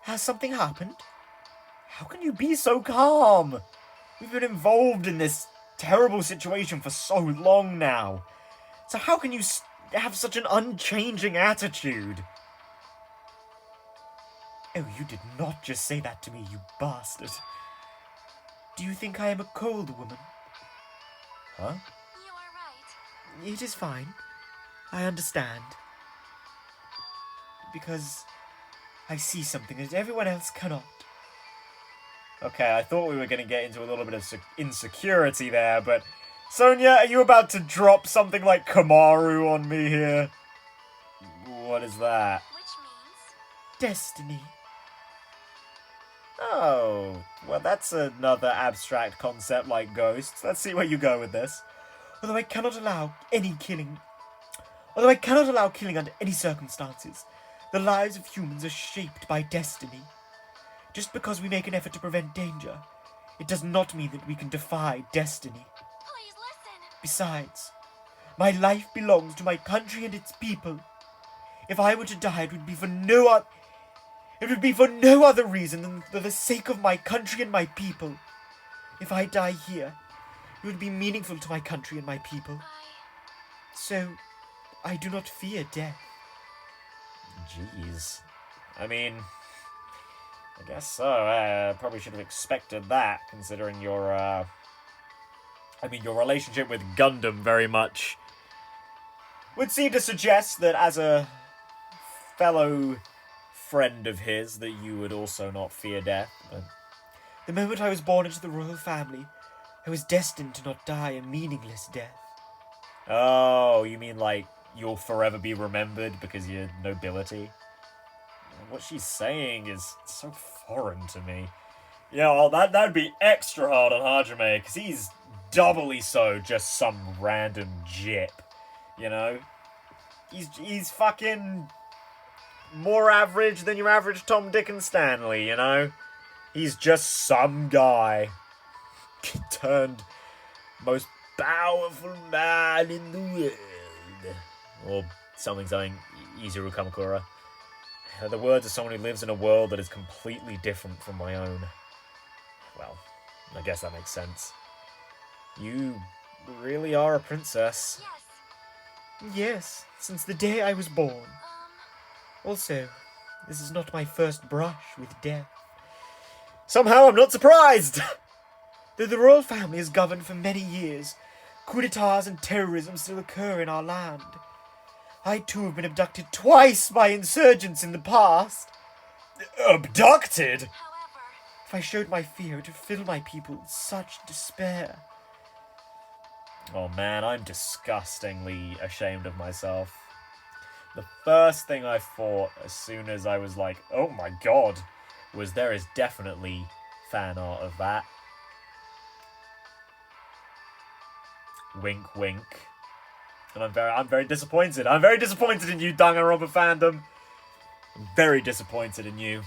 Has something happened? How can you be so calm? We've been involved in this terrible situation for so long now. So how can you have such an unchanging attitude? Oh, you did not just say that to me, you bastard. Do you think I am a cold woman? Huh? You are right. It is fine. I understand. Because I see something that everyone else cannot. Okay, I thought we were going to get into a little bit of insecurity there, but Sonia, are you about to drop something like Kamaru on me here? What is that? Which means Destiny. Oh, well, that's another abstract concept like ghosts. Let's see where you go with this. Although I cannot allow killing under any circumstances, the lives of humans are shaped by destiny. Just because we make an effort to prevent danger, it does not mean that we can defy destiny. please listen. Besides, my life belongs to my country and its people. If I were to die, it would be for no other reason than for the sake of my country and my people. If I die here, it would be meaningful to my country and my people. So, I do not fear death. Jeez. I mean, I guess so. I probably should have expected that, considering your relationship with Gundam very much would seem to suggest that as a fellow friend of his, that you would also not fear death. But The moment I was born into the royal family, I was destined to not die a meaningless death. oh, you mean like you'll forever be remembered because you're nobility? What she's saying is so foreign to me. Yeah, well, that'd be extra hard on Hajime, because he's doubly so just some random jip, you know? He's fucking more average than your average Tom, Dick, and Stanley, you know? He's just some guy turned most powerful man in the world. Or something, Izuru Kamakura. The words of someone who lives in a world that is completely different from my own. Well, I guess that makes sense. You really are a princess. Yes. Yes, since the day I was born. Also, this is not my first brush with death. Somehow I'm not surprised! Though the royal family has governed for many years, coups d'etats and terrorism still occur in our land. I too have been abducted twice by insurgents in the past. Abducted? However, If I showed my fear, it would fill my people with such despair. Oh man, I'm disgustingly ashamed of myself. The first thing I thought as soon as I was like, oh my god, was there is definitely fan art of that. Wink, wink. And I'm very disappointed. I'm very disappointed in you, Danganronpa fandom. I'm very disappointed in you.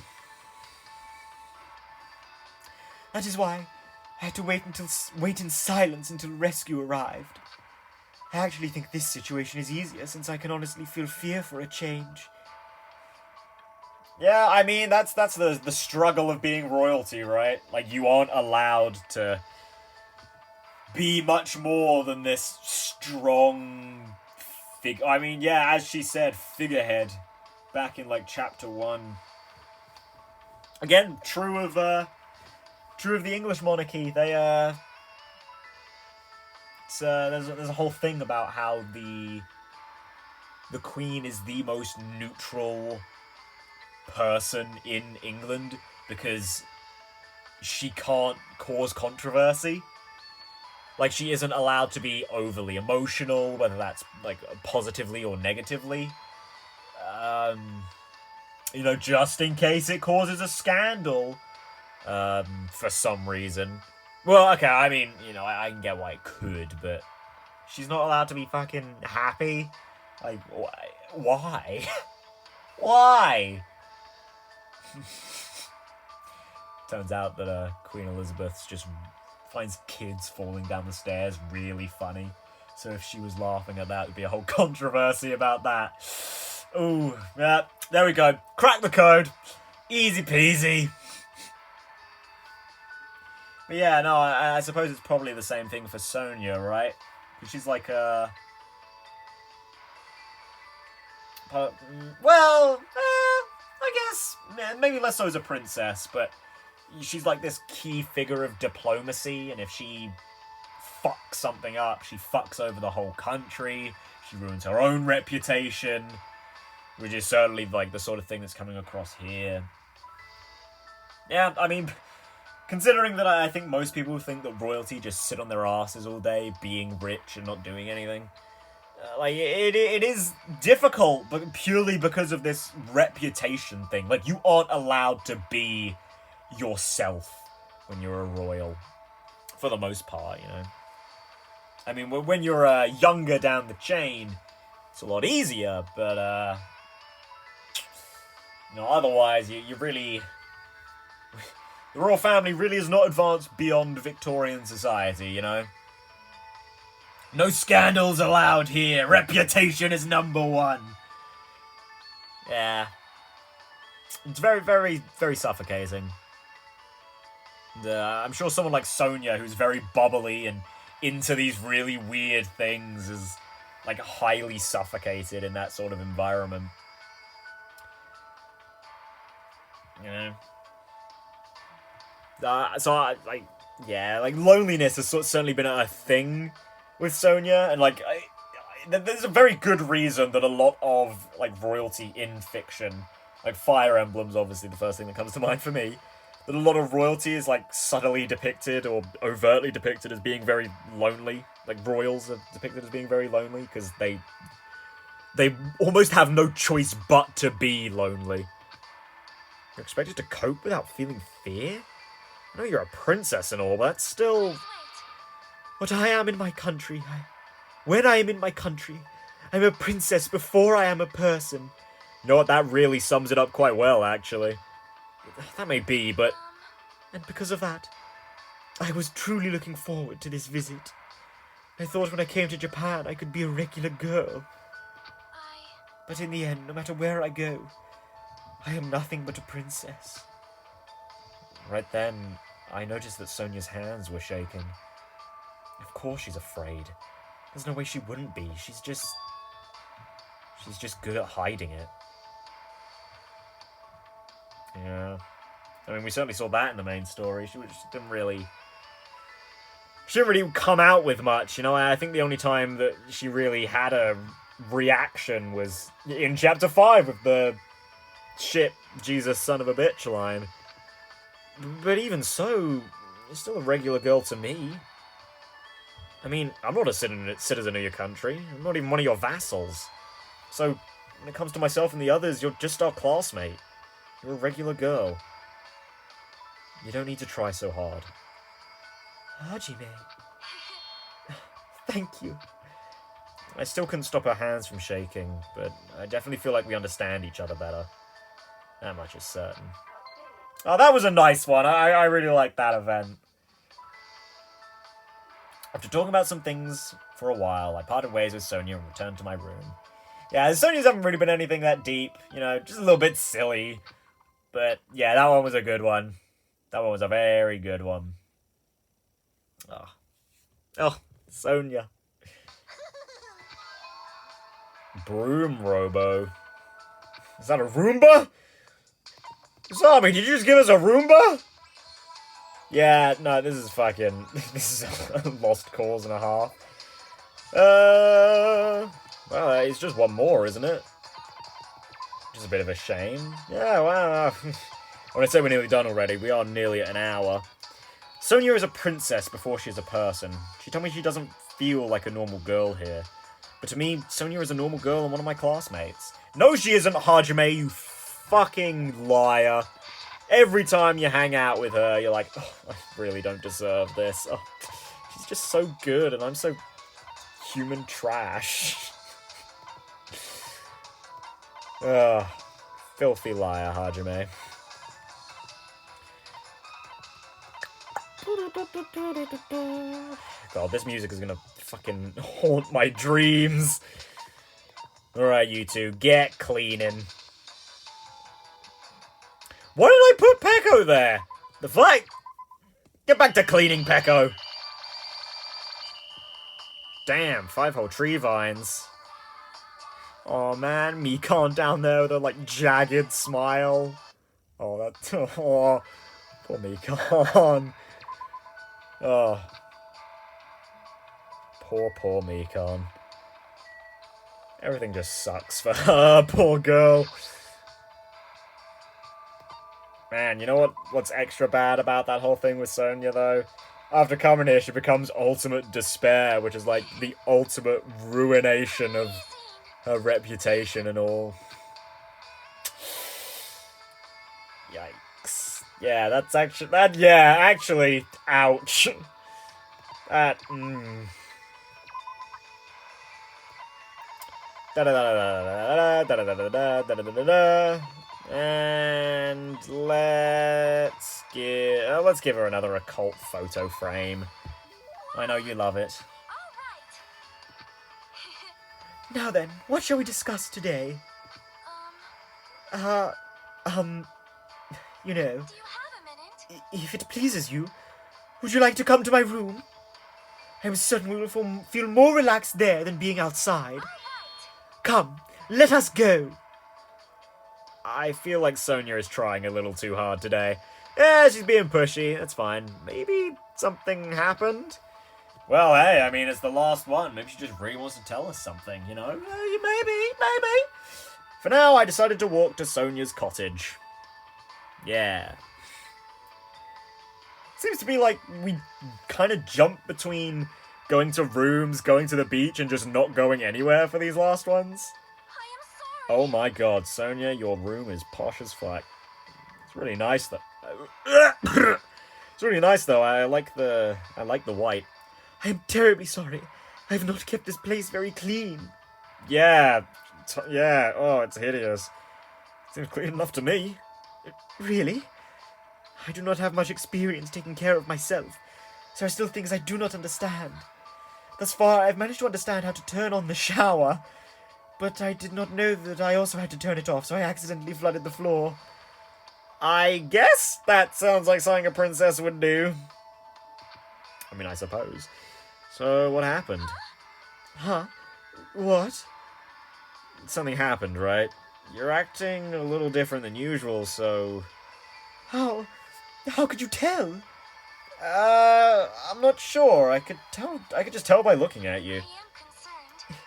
That is why I had to wait in silence until rescue arrived. I actually think this situation is easier since I can honestly feel fear for a change. Yeah, I mean, that's the struggle of being royalty, right? Like, you aren't allowed to be much more than this strong I mean, yeah, as she said, figurehead back in like chapter 1. Again, true of the English monarchy. They there's a whole thing about how the Queen is the most neutral person in England because she can't cause controversy. Like, she isn't allowed to be overly emotional, whether that's, like, positively or negatively. You know, just in case it causes a scandal. For some reason. Well, okay, I mean, you know, I can get why it could, but she's not allowed to be fucking happy? Like, why? Why? Turns out that Queen Elizabeth just finds kids falling down the stairs really funny. So if she was laughing at that, there'd be a whole controversy about that. Ooh, yeah, there we go. Crack the code. Easy peasy. But yeah, no, I suppose it's probably the same thing for Sonia, right? Because she's like a... well, I guess, maybe less so as a princess, but she's like this key figure of diplomacy, and if she fucks something up, she fucks over the whole country, she ruins her own reputation, which is certainly like the sort of thing that's coming across here. Yeah, I mean, considering that I think most people think that royalty just sit on their asses all day, being rich and not doing anything. Like, it is difficult, but purely because of this reputation thing. Like, you aren't allowed to be yourself when you're a royal. For the most part, you know. I mean, when you're younger down the chain, it's a lot easier, but, you know, otherwise, you really... The royal family really is not advanced beyond Victorian society, you know? No scandals allowed here. Reputation is #1. Yeah. It's very, very, very suffocating. I'm sure someone like Sonia, who's very bubbly and into these really weird things, is, like, highly suffocated in that sort of environment. You know? Yeah, loneliness has certainly been a thing with Sonia, and, there's a very good reason that a lot of, royalty in fiction, Fire Emblem's obviously the first thing that comes to mind for me, that a lot of royalty is, subtly depicted or overtly depicted as being very lonely. Royals are depicted as being very lonely, because they almost have no choice but to be lonely. You're expected to cope without feeling fear? I know you're a princess and all, but still... Please What I am in my country, when I am in my country, I'm a princess before I am a person. You know what, that really sums it up quite well, actually. That may be, but... And because of that, I was truly looking forward to this visit. I thought when I came to Japan I could be a regular girl. But in the end, no matter where I go, I am nothing but a princess. Right then, I noticed that Sonia's hands were shaking. Of course she's afraid. There's no way she wouldn't be. She's just good at hiding it. Yeah. I mean, we certainly saw that in the main story. She didn't really come out with much, you know? I think the only time that she really had a reaction was in Chapter 5 with the shit Jesus son of a bitch line. But even so, you're still a regular girl to me. I mean, I'm not a citizen of your country. I'm not even one of your vassals. So, when it comes to myself and the others, you're just our classmate. You're a regular girl. You don't need to try so hard. Hajime. Thank you. I still couldn't stop her hands from shaking, but I definitely feel like we understand each other better. That much is certain. Oh, that was a nice one. I really liked that event. After talking about some things for a while, I parted ways with Sonia and returned to my room. Yeah, the Sonias haven't really been anything that deep, you know, just a little bit silly. But yeah, that one was a good one. That one was a very good one. Oh, Sonia. Broom Robo. Is that a Roomba? Zombie, did you just give us a Roomba? Yeah, no, this is this is a lost cause and a half. Well, it's just one more, isn't it? Just a bit of a shame. Yeah, well, when I say we're nearly done already, we are nearly at an hour. Sonia is a princess before she is a person. She told me she doesn't feel like a normal girl here. But to me, Sonia is a normal girl and one of my classmates. No, she isn't, Hajime, you fucking liar. Every time you hang out with her, you're like, oh, I really don't deserve this. Oh, she's just so good, and I'm so human trash. Ugh, filthy liar, Hajime. God, this music is gonna fucking haunt my dreams. Alright, you two, get cleaning. Why did I put Pecco there? The fight! Get back to cleaning, Pecco! Damn, 5 whole tree vines. Oh man, Mikon down there with a like jagged smile. Oh, that's oh, poor Mikon. Oh, poor Mikon. Everything just sucks for her, poor girl. Man, you know what's extra bad about that whole thing with Sonia, though? After coming here, she becomes ultimate despair, which is like the ultimate ruination of her reputation and all. Yikes. Yeah, that's actually... actually, ouch. That, And let's give her another occult photo frame. I know you love it. All right. Now then, what shall we discuss today? You know. Do you have a minute? If it pleases you, would you like to come to my room? I am certain we will feel more relaxed there than being outside. All right. Come, let us go. I feel like Sonia is trying a little too hard today. Yeah, she's being pushy. That's fine. Maybe something happened. Well, hey, I mean, it's the last one. Maybe she just really wants to tell us something, you know? Maybe. For now, I decided to walk to Sonia's cottage. Yeah. Seems to be like we kind of jump between going to rooms, going to the beach, and just not going anywhere for these last ones. I am sorry. Oh my god, Sonia, your room is posh as fuck. It's really nice though. It's really nice though. I like the white. I am terribly sorry. I have not kept this place very clean. Yeah. Yeah. Oh, it's hideous. Seems clean enough to me. Really? I do not have much experience taking care of myself. There are still things I do not understand. Thus far, I've managed to understand how to turn on the shower, but I did not know that I also had to turn it off, so I accidentally flooded the floor. I guess that sounds like something a princess would do. I mean, I suppose. So, what happened? Huh? What? Something happened, right? You're acting a little different than usual, so... How? How could you tell? I'm not sure. I could just tell by looking at I you. am concerned.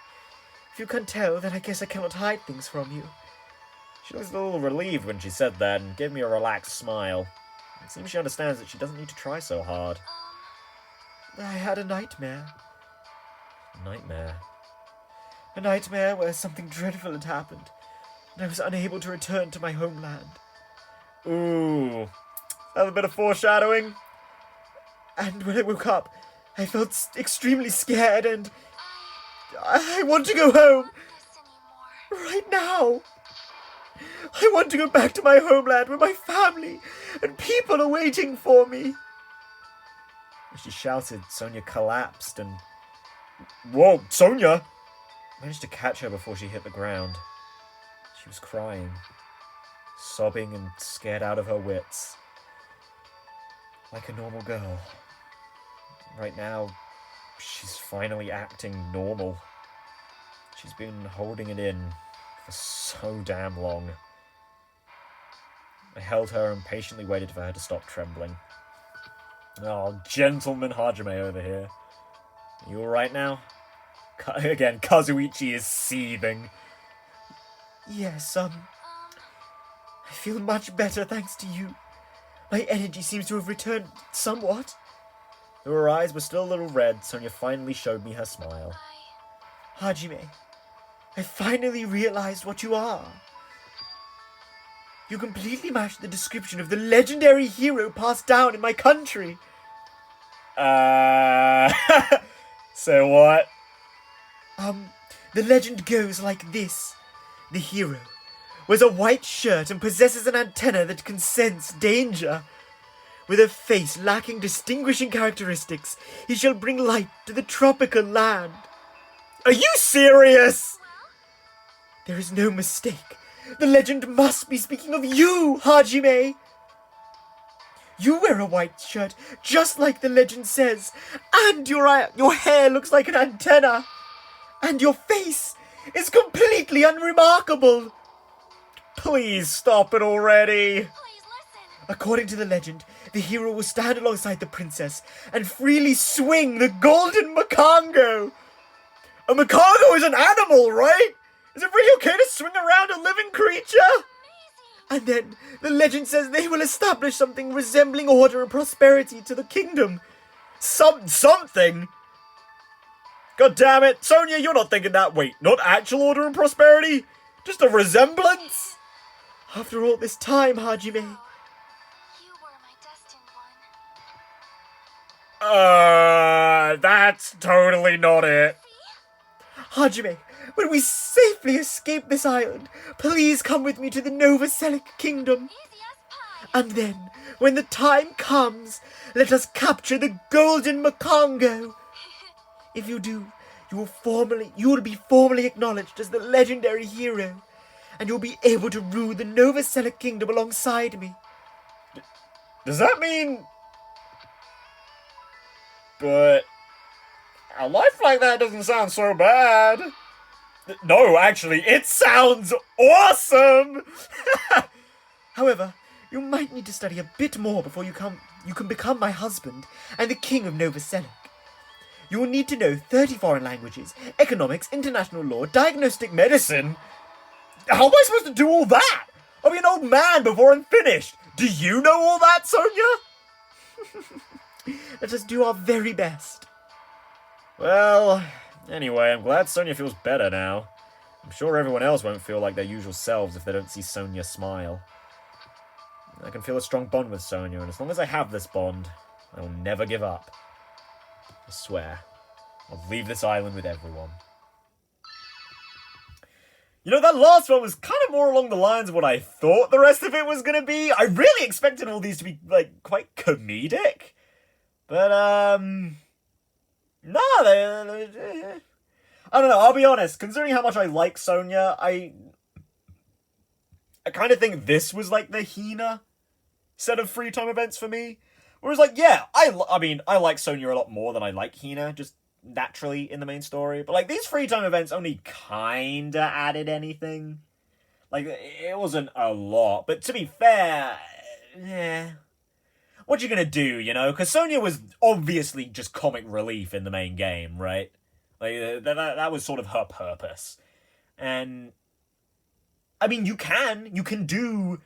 If you can't tell, then I guess I cannot hide things from you. She looks a little relieved when she said that and gave me a relaxed smile. It seems she understands that she doesn't need to try so hard. I had a nightmare. Nightmare. A nightmare where something dreadful had happened, and I was unable to return to my homeland. Ooh. Is that a bit of foreshadowing? And when I woke up, I felt extremely scared, and I want to go home I don't want this anymore. right now. I want to go back to my homeland where my family and people are waiting for me. As she shouted, Sonia collapsed and... Whoa, Sonia! I managed to catch her before she hit the ground. She was crying, sobbing and scared out of her wits. Like a normal girl. Right now, she's finally acting normal. She's been holding it in for so damn long. I held her and patiently waited for her to stop trembling. Oh, gentleman Hajime over here. Are you alright now? Again, Kazuichi is seething. Yes, I feel much better thanks to you. My energy seems to have returned somewhat. Though her eyes were still a little red, Sonia finally showed me her smile. Hajime, I finally realized what you are. You completely match the description of the legendary hero passed down in my country. So what? The legend goes like this. The hero wears a white shirt and possesses an antenna that can sense danger. With a face lacking distinguishing characteristics, he shall bring light to the tropical land. Are you serious? There is no mistake. The legend must be speaking of you, Hajime. You wear a white shirt, just like the legend says, and your hair looks like an antenna, and your face is completely unremarkable. Please stop it already. Please listen. According to the legend, the hero will stand alongside the princess and freely swing the golden makango. A makango is an animal, right? Is it really okay to swing around a living creature? And then the legend says they will establish something resembling order and prosperity to the kingdom. Something? God damn it, Sonia, you're not thinking that. Wait, not actual order and prosperity? Just a resemblance? After all this time, Hajime, You were my destined one. That's totally not it. Hajime, when we safely escape this island, please come with me to the Novoselic kingdom. Easy as pie. And then, when the time comes, let us capture the golden makango. If you do, you will be formally acknowledged as the legendary hero, and you'll be able to rule the Novoselic kingdom alongside me. Does that mean... But... a life like that doesn't sound so bad. No, actually, it sounds awesome! However, you might need to study a bit more before you can become my husband and the king of Novoselic. You will need to know 30 foreign languages, economics, international law, diagnostic medicine. How am I supposed to do all that? I'll be an old man before I'm finished. Do you know all that, Sonia? Let us do our very best. Well, anyway, I'm glad Sonia feels better now. I'm sure everyone else won't feel like their usual selves if they don't see Sonia smile. I can feel a strong bond with Sonia, and as long as I have this bond, I will never give up. I swear. I'll leave this island with everyone. You know, that last one was kind of more along the lines of what I thought the rest of it was going to be. I really expected all these to be, like, quite comedic. But, no, I don't know, I'll be honest. Considering how much I like Sonia, I kind of think this was, like, the Hina set of free time events for me. Whereas, like, yeah, I mean, I like Sonia a lot more than I like Hina, just naturally in the main story. But, like, these free time events only kinda added anything. Like, it wasn't a lot. But to be fair, yeah. What you gonna do, you know? Because Sonia was obviously just comic relief in the main game, right? Like, that was sort of her purpose. And, I mean, you can do,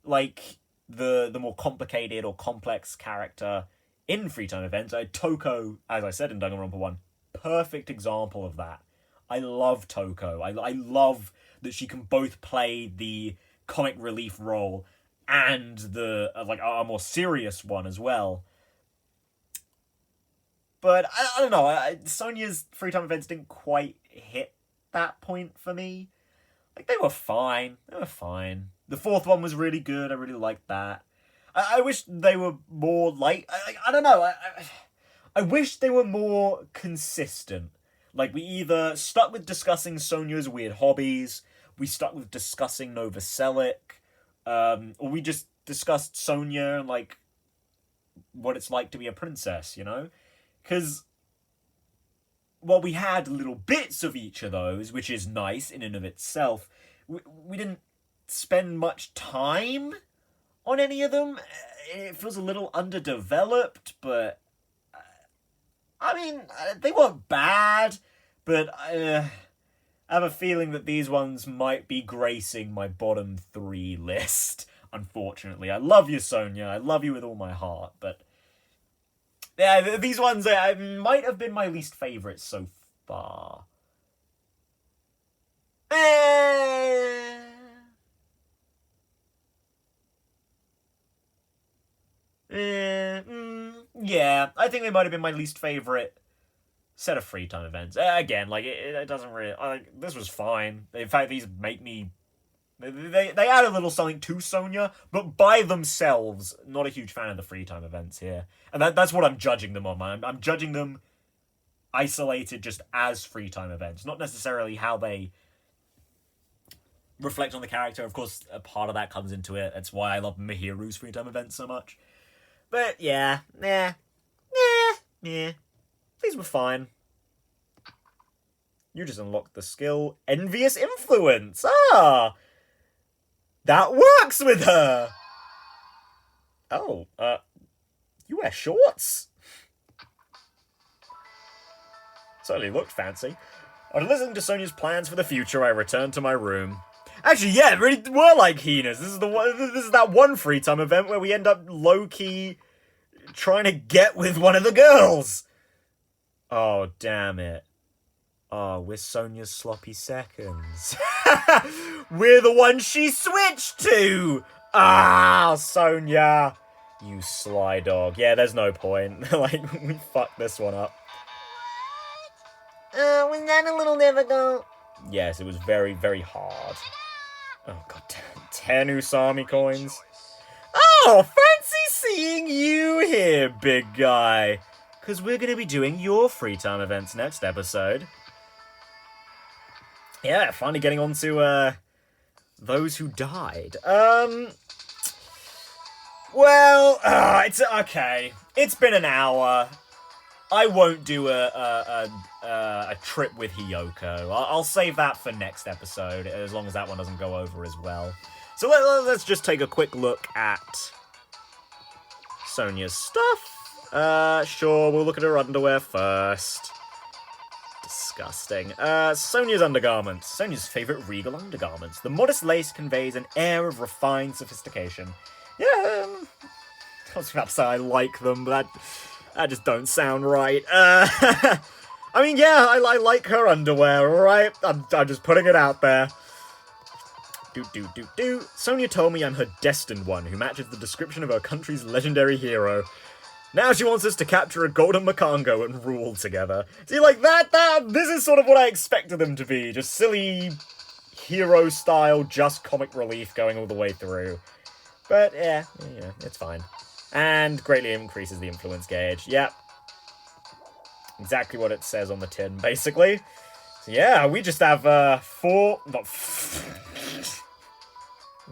like, the more complicated or complex character in free time events. Toko, as I said in Danganronpa 1, perfect example of that. I love Toko. I love that she can both play the comic relief role and the like a more serious one as well. But I don't know. Sonia's free time events didn't quite hit that point for me. Like, they were fine. The fourth one was really good. I really liked that. I wish they were more I don't know. I wish they were more consistent. Like, we either stuck with discussing Sonia's weird hobbies, we stuck with discussing Novoselic, or we just discussed Sonia and, like, what it's like to be a princess, you know? Because, well, we had little bits of each of those, which is nice in and of itself. We didn't spend much time on any of them. It feels a little underdeveloped, but I mean, they weren't bad, but I have a feeling that these ones might be gracing my bottom 3 list, unfortunately. I love you, Sonia. I love you with all my heart, but yeah, these ones might have been my least favourite so far. Yeah, I think they might have been my least favourite set of free time events. Again, like, it doesn't really... this was fine. In fact, these make me... They add a little something to Sonia, but by themselves, not a huge fan of the free time events here. And that's what I'm judging them on. I'm judging them isolated just as free time events, not necessarily how they reflect on the character. Of course, a part of that comes into it. That's why I love Mihiru's free time events so much. But yeah, these were fine. You just unlocked the skill Envious Influence. That works with her! Oh, you wear shorts? Certainly looked fancy. After listening to Sonia's plans for the future, I returned to my room. Actually, yeah, it really were like Hina's. This is that one free time event where we end up low-key trying to get with one of the girls. Oh, damn it. Oh, we're Sonia's sloppy seconds. We're the ones she switched to! Ah, Sonia! You sly dog. Yeah, there's no point. Like, we fucked this one up. Was that a little difficult? Yes, it was very, very hard. Oh, god damn. 10 Usami coins. Oh, fancy seeing you here, big guy. Because we're going to be doing your free time events next episode. Yeah, finally getting on to, those who died. Well, it's okay. It's been an hour. I won't do a trip with Hiyoko. I'll save that for next episode, as long as that one doesn't go over as well. So let's just take a quick look at Sonia's stuff. Sure, we'll look at her underwear first. Disgusting. Sonia's undergarments. Sonia's favourite regal undergarments. The modest lace conveys an air of refined sophistication. Yeah, I was about to say I like them, but that just don't sound right. I mean, yeah, I like her underwear, alright? I'm just putting it out there. Sonia told me I'm her destined one, who matches the description of her country's legendary hero. Now she wants us to capture a golden macango and rule together. See, like, this is sort of what I expected them to be. Just silly, hero-style, just comic relief going all the way through. But, yeah, it's fine. And greatly increases the influence gauge. Yep. Exactly what it says on the tin, basically. So, yeah, we just have,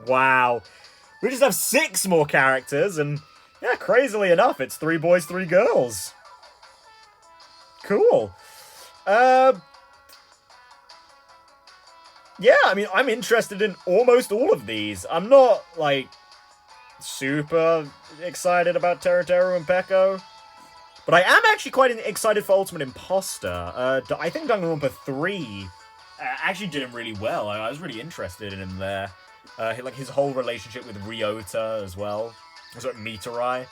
Wow. We just have 6 more characters, and... yeah, crazily enough, it's 3 boys, 3 girls. Cool. Yeah, I mean, I'm interested in almost all of these. I'm not, like, super excited about Teruteru and Peko. But I am actually quite excited for Ultimate Imposter. I think Danganronpa 3 actually did him really well. I was really interested in him there. Like, his whole relationship with Ryota as well. Sort of Mitarai.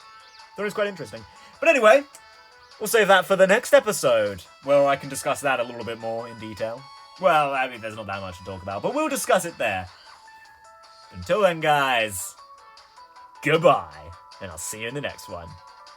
That was quite interesting. But anyway, we'll save that for the next episode, where I can discuss that a little bit more in detail. Well, I mean, there's not that much to talk about, but we'll discuss it there. Until then, guys, goodbye, and I'll see you in the next one.